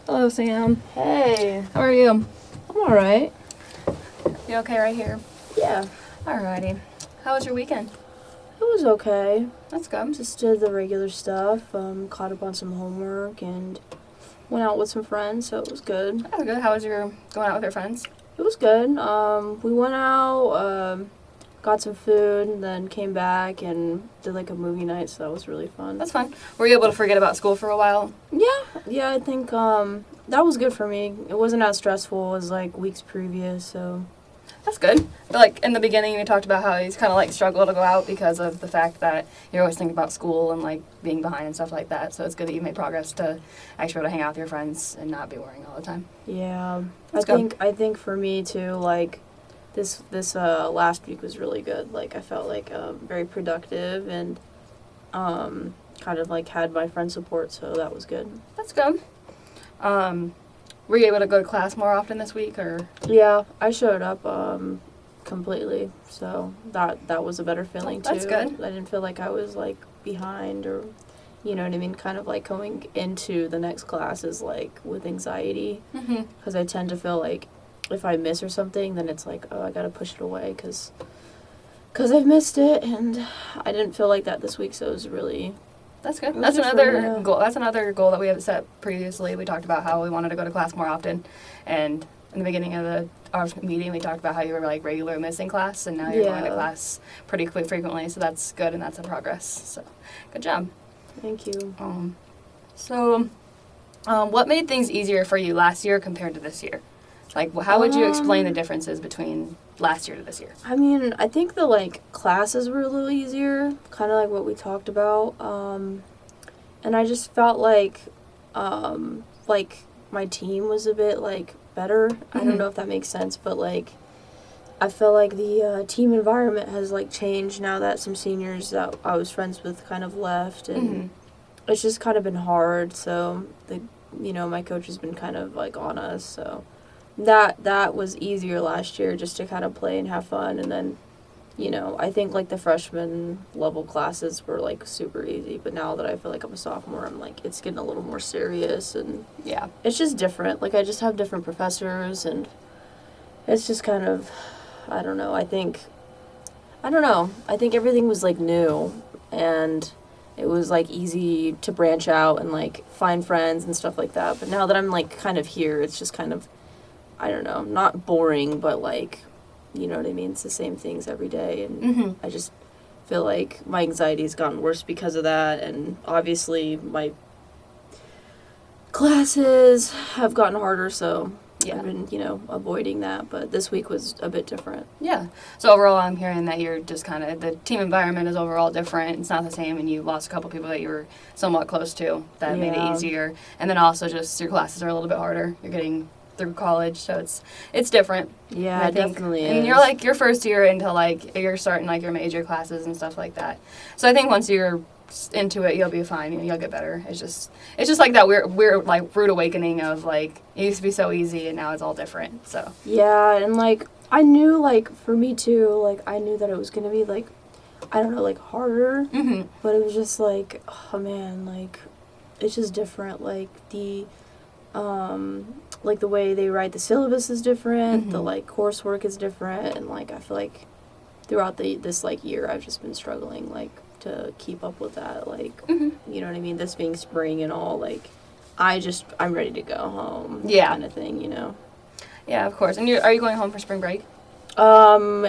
Hello, Sam. Hey, How are you? I'm alright. You okay right here? Yeah, Alrighty. How was your weekend? it was okay. That's good. Just did the regular stuff, caught up on some homework, and went out with some friends, so it was good. That was good. How was your going out with your friends? It was good. We went out, got some food, and then came back and did like a movie night, so that was really fun. That's fun. Were you able to forget about school for a while? Yeah, I think that was good for me. It wasn't as stressful as like weeks previous, so That's good. But like in the beginning, you talked about how you kind of like struggle to go out because of the fact that you're always thinking about school and like being behind and stuff like that. So it's good that you made progress to actually be able to hang out with your friends and not be worrying all the time. yeah. That's good. I think for me too, like this last week was really good. Like I felt like very productive and kind of like had my friend support, so that was good. That's good. Were you able to go to class more often this week, or? Yeah, I showed up completely, so that was a better feeling too. That's good. I didn't feel like I was like behind or you know what I mean, kind of like going into the next class is like with anxiety Mm-hmm. because I tend to feel like if I miss or something, then it's like, oh, I gotta push it away because I've missed it, and I didn't feel like that this week, so it was really That's good. It was That's just another really, goal. That's another goal that we have set previously. We talked about how we wanted to go to class more often, and in the beginning of our meeting, we talked about how you were like regular missing class, and now you're going to Yeah. class pretty frequently. So that's good, and that's a progress. So, good job. Thank you. What made things easier for you last year compared to this year? Like, how would you explain the differences between last year to this year? I mean, I think the like classes were a little easier, kind of like what we talked about. And I just felt like my team was a bit like better. I don't Mhm. know if that makes sense, but like I feel like the team environment has like changed now that some seniors that I was friends with kind of left, and Mhm. it's just kind of been hard. So my coach has been kind of like on us. So that was easier last year just to kind of play and have fun, and then I think like the freshman level classes were like super easy, but now that I feel like I'm a sophomore, I'm like it's getting a little more serious, and Yeah. it's just different. Like I just have different professors, and it's just kind of I don't know. I don't know. I think everything was like new, and it was like easy to branch out and like find friends and stuff like that. But now that I'm like kind of here, it's just kind of I don't know, not boring, but like, you know what I mean? It's the same things every day, and Mhm. I just feel like my anxiety has gotten worse because of that, and obviously my classes have gotten harder, so Yeah. I've been, avoiding that, but this week was a bit different. Yeah. So overall, I'm hearing that you're just kind of the team environment is overall different. It's not the same, and you lost a couple people that you were somewhat close to. That made it Yeah. easier. And then also just your classes are a little bit harder. You're getting through college, so it's different. Yeah, And I it think, definitely and is. you're like your first year into like you're starting like your major classes and stuff like that. So I think once you're into it, you'll be fine. You'll get better. It's just like that we're like rude awakening of like it used to be so easy and now it's all different. So Yeah, and like I knew like for me too, like I knew that it was gonna be like I don't know, like harder, hmm but it was just like oh man, like it's just different. Like the way they write the syllabus is different, the Mhm. like coursework is different, and like I feel like throughout this like year I've just been struggling like to keep up with that, like hmm you know what I mean, this being spring and all, like I'm ready to go home, Yeah. kind of thing. Yeah, of course. And are you going home for spring break?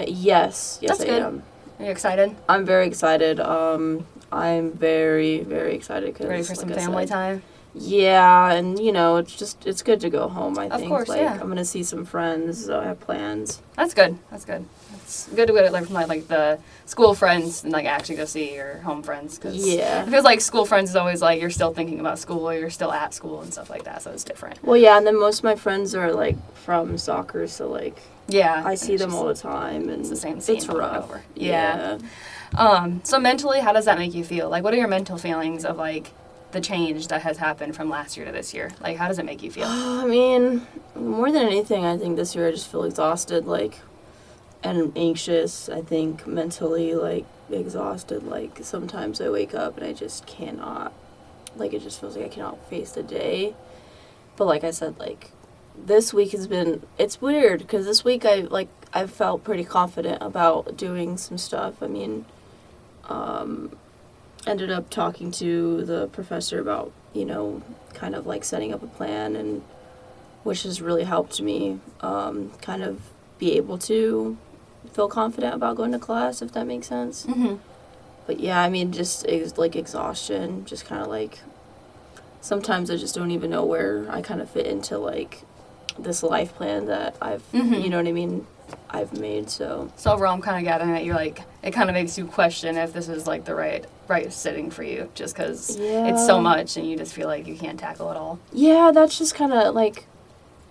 Yes, That's I good. am. Are you excited? I'm very excited. I'm very, very excited because Ready for some family time? Yeah, and it's good to go home. I Of think course, like yeah. I'm gonna see some friends. I have plans. That's good. That's good. It's good to go to from like the school friends and like actually go see your home friends. Cause Yeah. it feels like school friends is always like you're still thinking about school or you're still at school and stuff like that. So it's different. Well, yeah, and then most of my friends are like from soccer, so like Yeah. I and see it's them just- all the time, and It's the same scene it's over and rough. over. Yeah. So mentally, how does that make you feel? Like, what are your mental feelings of like the change that has happened from last year to this year? Like, how does it make you feel? I mean, more than anything, I think this year I just feel exhausted, like, and anxious. I think mentally, like, exhausted. Like, sometimes I wake up and I just cannot, like, it just feels like I cannot face the day. But like I said, like, this week has been, it's weird, because this week I felt pretty confident about doing some stuff. I mean, ended up talking to the professor about, kind of like setting up a plan, and which has really helped me kind of be able to feel confident about going to class, if that makes sense. Mm-hmm. But yeah, I mean, just like exhaustion, just kind of like, sometimes I just don't even know where I kind of fit into like this life plan that I've, Mhm. you know what I mean, I've made. So So overall, I'm kind of gathering that you're like, it kind of makes you question if this is like the right sitting for you, just because it's so Yeah. much and you just feel like you can't tackle it all. yeah, that's just kind of like,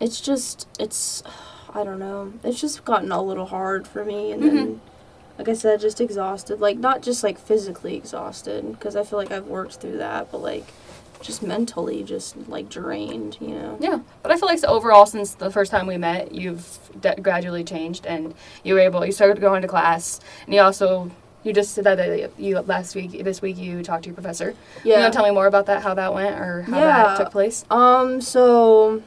I don't know, it's just gotten a little hard for me, and then, like I said, just exhausted, like not just like physically exhausted, because I feel like I've worked through that, but like just mentally, just like drained, Yeah, but I feel like overall, since the first time we met, you've gradually changed, and you started going to class, and you just said that this week you talked to your professor. You want to tell me more about that, how that went, or how that took place? So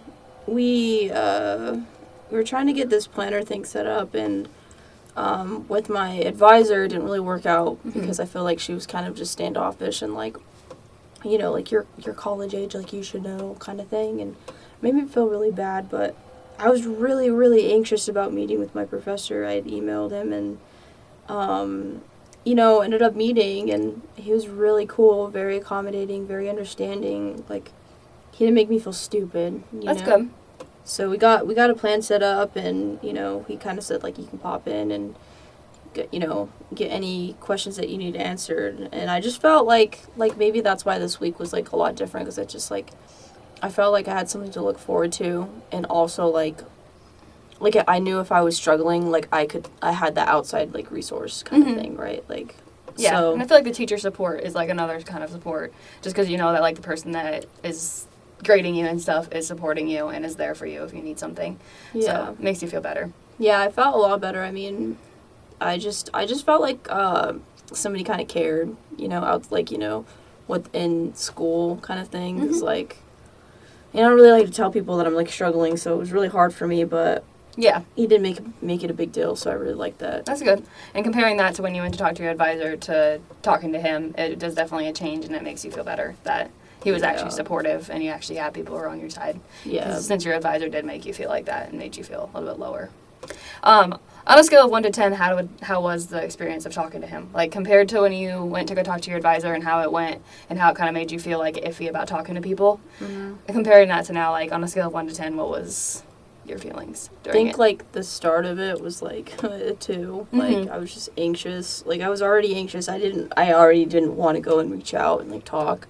we were trying to get this planner thing set up, and with my advisor, it didn't really work out because I feel like she was kind of just standoffish and like, like you're college age, like you should know, kind of thing, and made me feel really bad. But I was really, really anxious about meeting with my professor. I had emailed him, and ended up meeting, and he was really cool, very accommodating, very understanding. Like, he didn't make me feel stupid. That's good. So we got a plan set up, and he kind of said like, you can pop in and get any questions that you need answered. And I just felt like maybe that's why this week was like a lot different, because it just like, I felt like I had something to look forward to, and also like I knew if I was struggling, like I had that outside like resource kind of thing, right? Like, Yeah, so, and I feel like the teacher support is like another kind of support, just because you know that like the person that is grading you and stuff is supporting you and is there for you if you need something. yeah. So it makes you feel better. Yeah, I felt a lot better. I mean, I just felt like somebody kind of cared, out like, within school kind of thing. Because like, I don't really like to tell people that I'm like struggling, so it was really hard for me. But Yeah, he did make it a big deal, so I really liked that. that's good. And comparing that to when you went to talk to your advisor to talking to him, it does definitely a change, and it makes you feel better that he was actually supportive and you actually had people who were on your side. Yeah. 'Cause since your advisor did make you feel like that and made you feel a little bit lower. On a scale of 1 to 10, how was the experience of talking to him? Like, compared to when you went to go talk to your advisor and how it went and how it kind of made you feel like iffy about talking to people. Comparing that to now, like on a scale of 1 to 10, what was your feelings I during think it? like the start of it was like a 2. Like, I was just anxious. Like, I was already anxious. I already didn't want to go and reach out and like talk.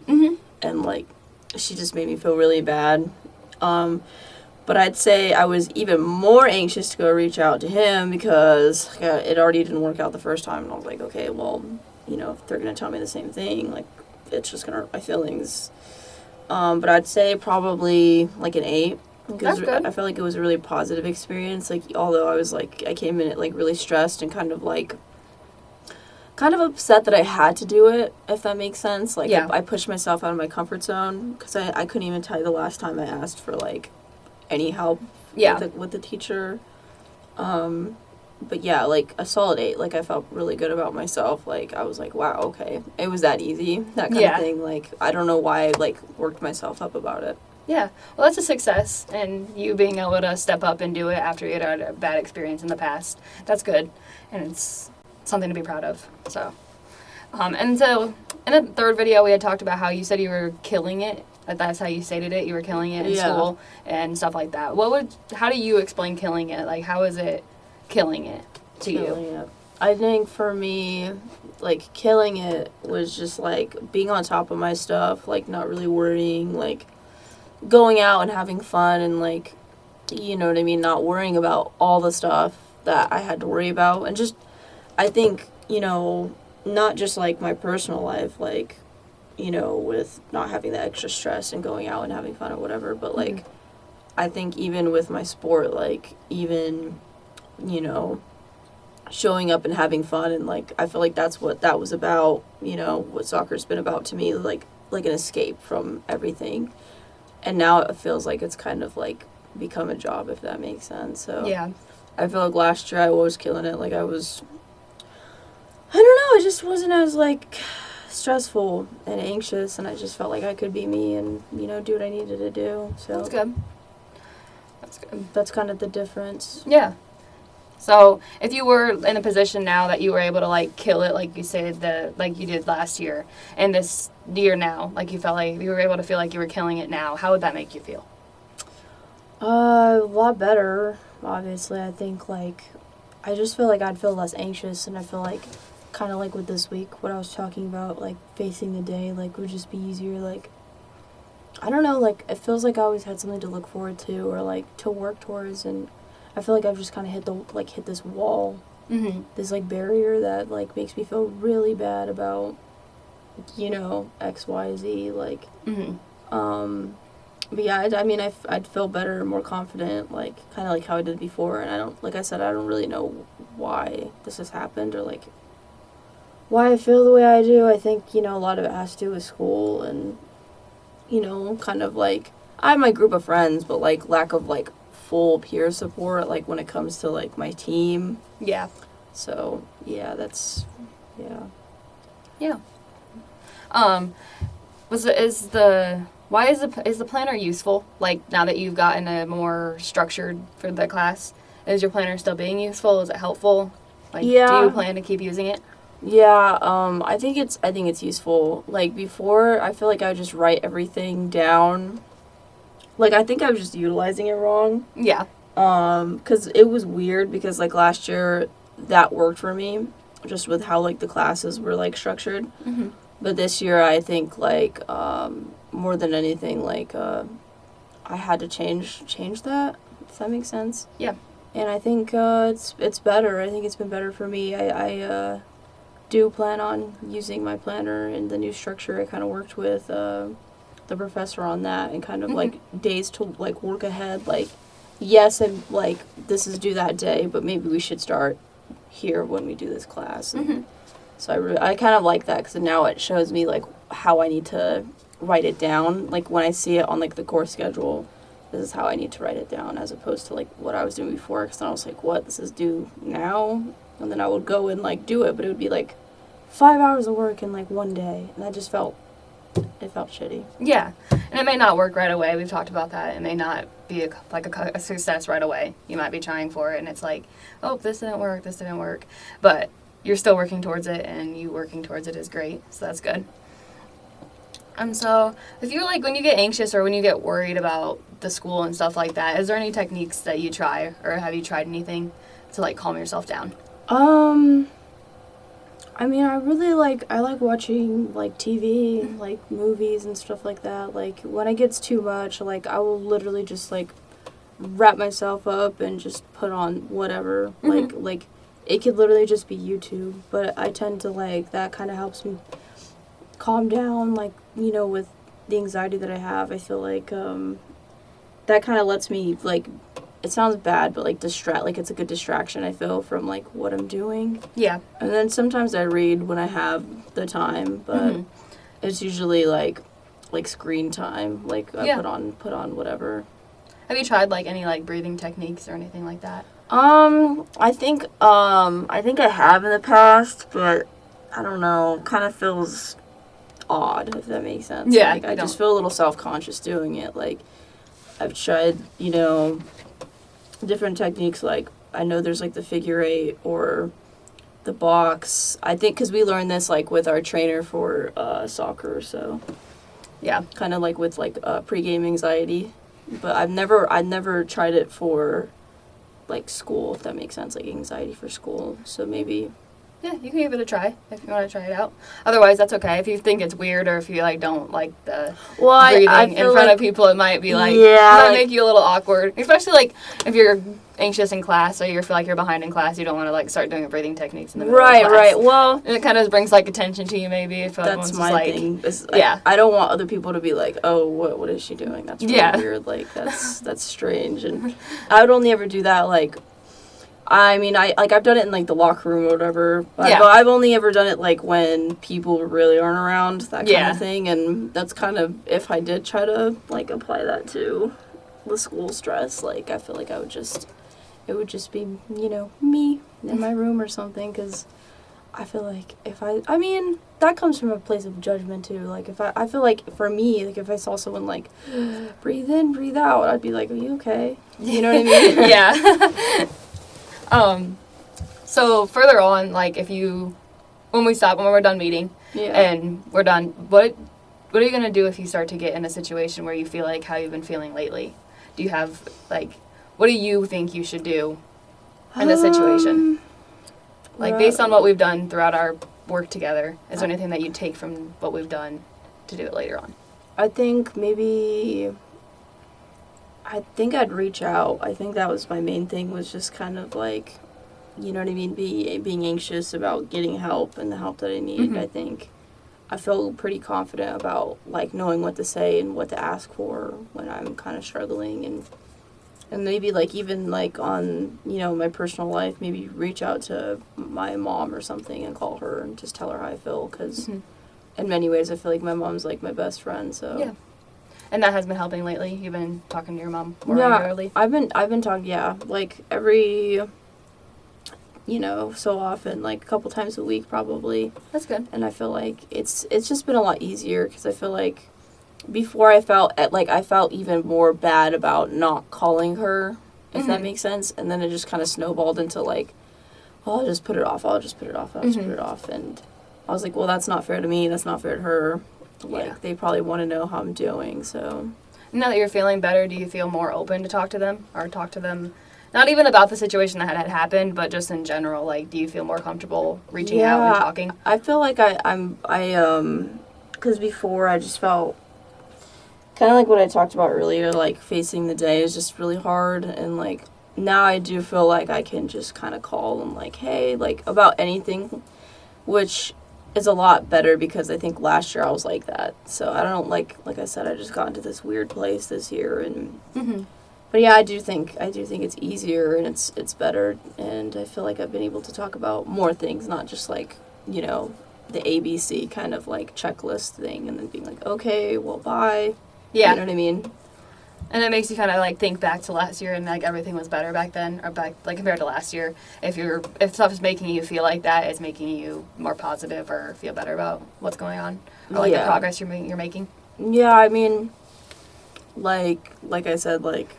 And like, she just made me feel really bad. But I'd say I was even more anxious to go reach out to him, because it already didn't work out the first time, and I was like, okay, well, if they're gonna tell me the same thing, like, it's just gonna hurt my feelings. But I'd say probably like an 8. That's good. I felt like it was a really positive experience. Like, although I came in it like really stressed and kind of upset that I had to do it, if that makes sense. Like, Yeah. I pushed myself out of my comfort zone, because I couldn't even tell you the last time I asked for like any help with the teacher. But yeah, like a solid 8. Like, I felt really good about myself. Like, I was like, wow, okay, it was that easy, that kind of thing. Like, I don't know why I like worked myself up about it. Yeah, well, that's a success, and you being able to step up and do it after you had a bad experience in the past, that's good, and it's something to be proud of. So, and so in the third video, we had talked about how you said you were killing it. That's how you stated it. You were killing it in school and stuff like that. How do you explain killing it? Like, how is it killing it to you? I think for me, like, killing it was just like being on top of my stuff, like not really worrying, like going out and having fun, and like, you know what I mean, not worrying about all the stuff that I had to worry about. And just, I think, not just like my personal life, like, with not having that extra stress and going out and having fun or whatever, but like, I think even with my sport, like, even, showing up and having fun, and like, I feel like that's what that was about, what soccer's been about to me, like an escape from everything. and now it feels like it's kind of like become a job, if that makes sense. So Yeah. I feel like last year I was killing it. Like I don't know, it just wasn't as like stressful and anxious, and I just felt like I could be me and, you know, do what I needed to do. So That's good. That's good. that's kind of the difference. Yeah. So if you were in a position now that you were able to like kill it, like you said, like you did last year, and this year now, like you felt like you were able to feel like you were killing it now, how would that make you feel? A lot better, obviously. I think, like, I just feel like I'd feel less anxious, and I feel like, kind of like with this week, what I was talking about, like, facing the day, like, would just be easier, like, I don't know, like, it feels like I always had something to look forward to, or, like, to work towards, and I feel like I've just kind of hit this wall, Mm-hmm. this, like, barrier that, like, makes me feel really bad about, you know, X, Y, Z, like, Mm-hmm. But yeah, I mean, I'd feel better, more confident, like, kind of like how I did before. And I don't, like I said, I don't really know why this has happened or, like, why I feel the way I do. I think, you know, a lot of it has to do with school and, you know, kind of like, I have my group of friends, but, like, lack of, like, full peer support, like, when it comes to, like, my team. Yeah. So, yeah, yeah. Yeah. Why is the planner useful? Like now that you've gotten a more structured for the class, is your planner still being useful? Is it helpful? Like, Yeah. do you plan to keep using it? Yeah, I think it's useful. Like before, I feel like I would just write everything down. Like I think I was just utilizing it wrong. Yeah. 'Cause it was weird because like last year that worked for me just with how like the classes were like structured. Mm-hmm. But this year I think like more than anything like I had to change that, if that makes sense. Yeah. And I think it's better. I think it's been better for me. I do plan on using my planner and the new structure. I kind of worked with the professor on that and kind of like days to like work ahead. Like, yes, and like this is due that day, but maybe we should start here when we do this class. And so I kind of like that because now it shows me like how I need to write it down. Like when I see it on like the course schedule, this is how I need to write it down as opposed to like what I was doing before. Because then I was like, what? This is due now? And then I would go and like do it, but it would be like 5 hours of work in like one day, and that just felt shitty. Yeah, and it may not work right away. We've talked about that. It may not be a success right away. You might be trying for it, and it's like, oh, this didn't work. But you're still working towards it, and you working towards it is great. So that's good. So if you like when you get anxious or when you get worried about the school and stuff like that, is there any techniques that you try, or have you tried anything to like calm yourself down? I mean, I like watching, like, TV, like, movies and stuff like that. Like, when it gets too much, like, I will literally just, like, wrap myself up and just put on whatever. Like, it could literally just be YouTube. But I tend to, like, that kind of helps me calm down, like, you know, with the anxiety that I have. I feel like, that kind of lets me, like, it sounds bad, but, like, like, it's a good distraction, I feel, from, like, what I'm doing. Yeah. And then sometimes I read when I have the time, but it's usually, like screen time. Like, I put on whatever. Have you tried, like, any, like, breathing techniques or anything like that? I think I have in the past, but I don't know, kind of feels odd, if that makes sense. Yeah, Like, I just feel a little self-conscious doing it. Like, I've tried, you know, different techniques, like I know there's like the figure 8 or the box. I think because we learned this like with our trainer for soccer, so Yeah. kind of like with like pre-game anxiety. But I've never tried it for like school, if that makes sense, like anxiety for school. So maybe. Yeah, you can give it a try if you want to try it out. Otherwise, that's okay. If you think it's weird or if you like don't like the breathing in front of people, it might be like it might make you a little awkward. Especially like if you're anxious in class or you feel like you're behind in class, you don't want to like start doing breathing techniques in the middle of class. Right. Well, and it kind of brings like attention to you maybe if that's my like, thing. Yeah. I don't want other people to be like, oh, what is she doing? That's really Yeah. weird. Like that's strange. And I would only ever do that like. I mean, I've done it in, like, the locker room or whatever. But Yeah. I've only ever done it, like, when people really aren't around, that kind Yeah. of thing. And that's kind of, if I did try to, like, apply that to the school stress, like, I feel like it would just be, you know, me in my room or something. Because I feel like I mean, that comes from a place of judgment, too. Like, I feel like, for me, like, if I saw someone, like, breathe in, breathe out, I'd be like, are you okay? You know what I mean? Yeah. So further on, like when we're done meeting Yeah. and we're done, what are you going to do if you start to get in a situation where you feel like how you've been feeling lately? Do you have, like, what do you think you should do in this situation? Like, based on what we've done throughout our work together, is there anything that you take from what we've done to do it later on? I think I'd reach out. I think that was my main thing, was just kind of like, you know what I mean, being anxious about getting help and the help that I need. Mhm. I think I feel pretty confident about, like, knowing what to say and what to ask for when I'm kind of struggling, and maybe, like, even, like, on, you know, my personal life, maybe reach out to my mom or something and call her and just tell her how I feel, because Mhm. in many ways I feel like my mom's, like, my best friend, so. Yeah. And that has been helping lately? You've been talking to your mom more regularly? I've been talking, yeah, like, every, you know, so often, like, a couple times a week probably, That's good. and I feel like it's just been a lot easier, because I feel like before I felt even more bad about not calling her, if that Mhm. makes sense, and then it just kind of snowballed into, like, oh, I'll just put it off, and I was like, well, that's not fair to me, that's not fair to her, like, Yeah. they probably want to know how I'm doing, so. Now that you're feeling better, do you feel more open to talk to them? Or talk to them, not even about the situation that had happened, but just in general? Like, do you feel more comfortable reaching out and talking? I feel like because before I just felt kind of like what I talked about earlier, like, facing the day is just really hard, and, like, now I do feel like I can just kind of call them, like, hey, like, about anything, which is a lot better, because I think last year I was like that. So I don't, like I said, I just got into this weird place this year, and Mm-hmm. but yeah, I do think it's easier, and it's better, and I feel like I've been able to talk about more things, not just, like, you know, the ABC kind of, like, checklist thing, and then being like, okay, well, bye. Yeah. You know what I mean? And it makes you kind of, like, think back to last year and, like, everything was better back then, or back, like, compared to last year. If stuff is making you feel like that, it's making you more positive or feel better about what's going on, or, like, the Yeah. progress you're making. Yeah, I mean, like I said, like,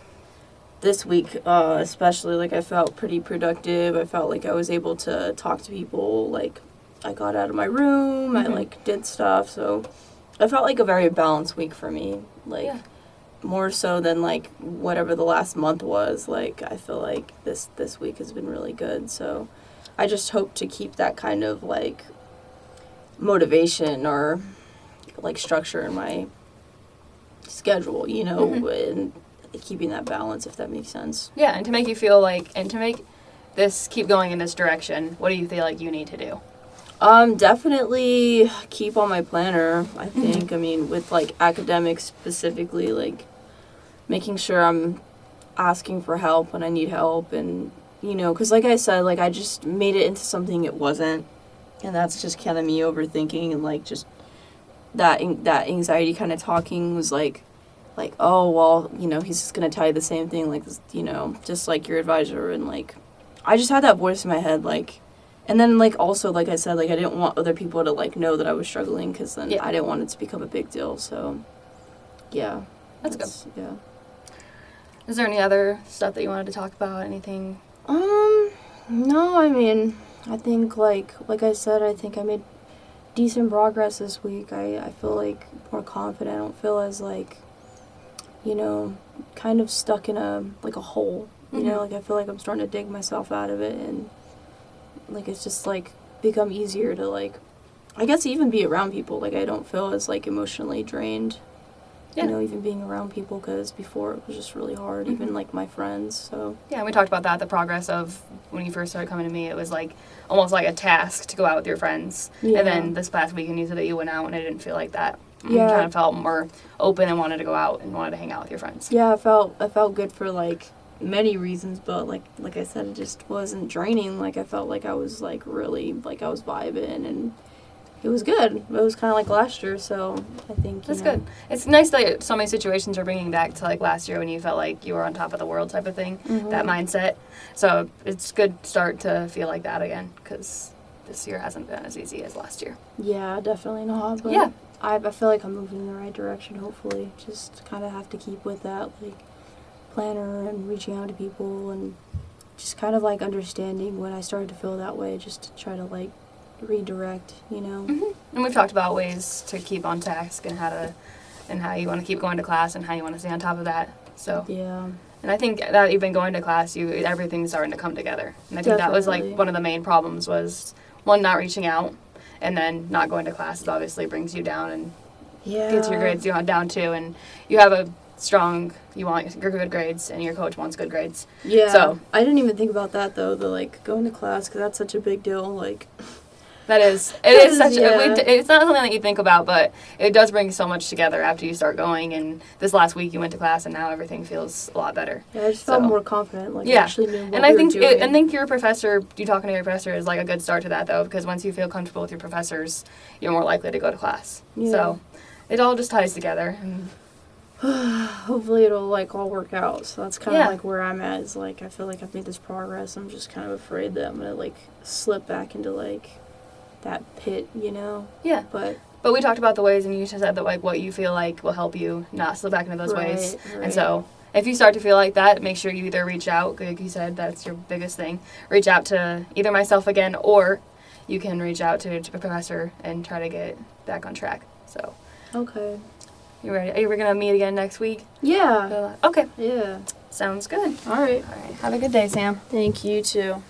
this week, especially, like, I felt pretty productive. I felt like I was able to talk to people. Like, I got out of my room. I, Mhm. like, did stuff. So I felt like a very balanced week for me. Like, Yeah. more so than, like, whatever the last month was. Like, I feel like this week has been really good. So I just hope to keep that kind of, like, motivation or, like, structure in my schedule, you know, and keeping that balance, if that makes sense. Yeah, and to make you feel like, and to make this keep going in this direction, what do you feel like you need to do? Definitely keep on my planner, I think. I mean, with, like, academics specifically, like, making sure I'm asking for help when I need help, and, you know, because, like I said, like, I just made it into something it wasn't, and that's just kind of me overthinking, and, like, just that anxiety kind of talking was like, oh, well, you know, he's just going to tell you the same thing, like, you know, just like your advisor, and, like, I just had that voice in my head, like, and then, like, also, like I said, like, I didn't want other people to, like, know that I was struggling, because then Yeah. I didn't want it to become a big deal, so, yeah. That's good. Yeah. Is there any other stuff that you wanted to talk about? Anything? No, I mean, I think, like I said, I think I made decent progress this week. I feel, like, more confident. I don't feel as, like, you know, kind of stuck in a hole, you know, like, I feel like I'm starting to dig myself out of it, and, like, it's just, like, become easier to, like, I guess even be around people. Like, I don't feel as, like, emotionally drained, Yeah. you know, even being around people, because before it was just really hard, even, like, my friends, so. Yeah, we talked about that, the progress of when you first started coming to me. It was like almost like a task to go out with your friends. Yeah. And then this past weekend you said that you went out and it didn't feel like that. Yeah. You kind of felt more open and wanted to go out and wanted to hang out with your friends. Yeah, I felt good for, like, many reasons, but like I said, it just wasn't draining. Like I felt like I was like really like I was vibing, and it was good. It was kind of like last year, so I think That's good. It's nice that so many situations are bringing back to like last year when you felt like you were on top of the world type of thing, that mindset. So it's good start to feel like that again, because this year hasn't been as easy as last year. Yeah, definitely not. But Yeah. I feel like I'm moving in the right direction. Hopefully, just kind of have to keep with that like planner and reaching out to people and just kind of like understanding when I started to feel that way. Just to try to like redirect, you know. And we've talked about ways to keep on task and how you want to keep going to class and how you want to stay on top of that. So Yeah. and I think that even going to class, everything's starting to come together. And I think that was like Definitely. one of the main problems was one, not reaching out, and then not going to classes obviously brings you down and Yeah. gets your grades down too. And you have a strong, you want your good grades, and your coach wants good grades. Yeah. So- I didn't even think about that though. The like going to class because that's such a big deal. Like. It is such Yeah. it's not something that you think about, but it does bring so much together after you start going. And this last week you went to class, and now everything feels a lot better. Yeah, I just felt So- more confident. Like Yeah. actually knew what And I we think were doing. I think your professor, you talking to your professor is like a good start to that though, because once you feel comfortable with your professors, you're more likely to go to class. Yeah. So it all just ties together. And Hopefully it'll like all work out. So that's kind of Yeah. like where I'm at. Is like I feel like I've made this progress. I'm just kind of afraid that I'm gonna like slip back into like that pit, you know. yeah, But but we talked about the ways, and you just said that like what you feel like will help you not slip back into those ways. Right. And so if you start to feel like that, make sure you either reach out, like you said, that's your biggest thing. Reach out to either myself again, or you can reach out to a professor and try to get back on track. So okay. you ready? Are you gonna meet again next week? Yeah. Okay, Yeah. sounds good. All right. All right, have a good day, Sam. Thank you too.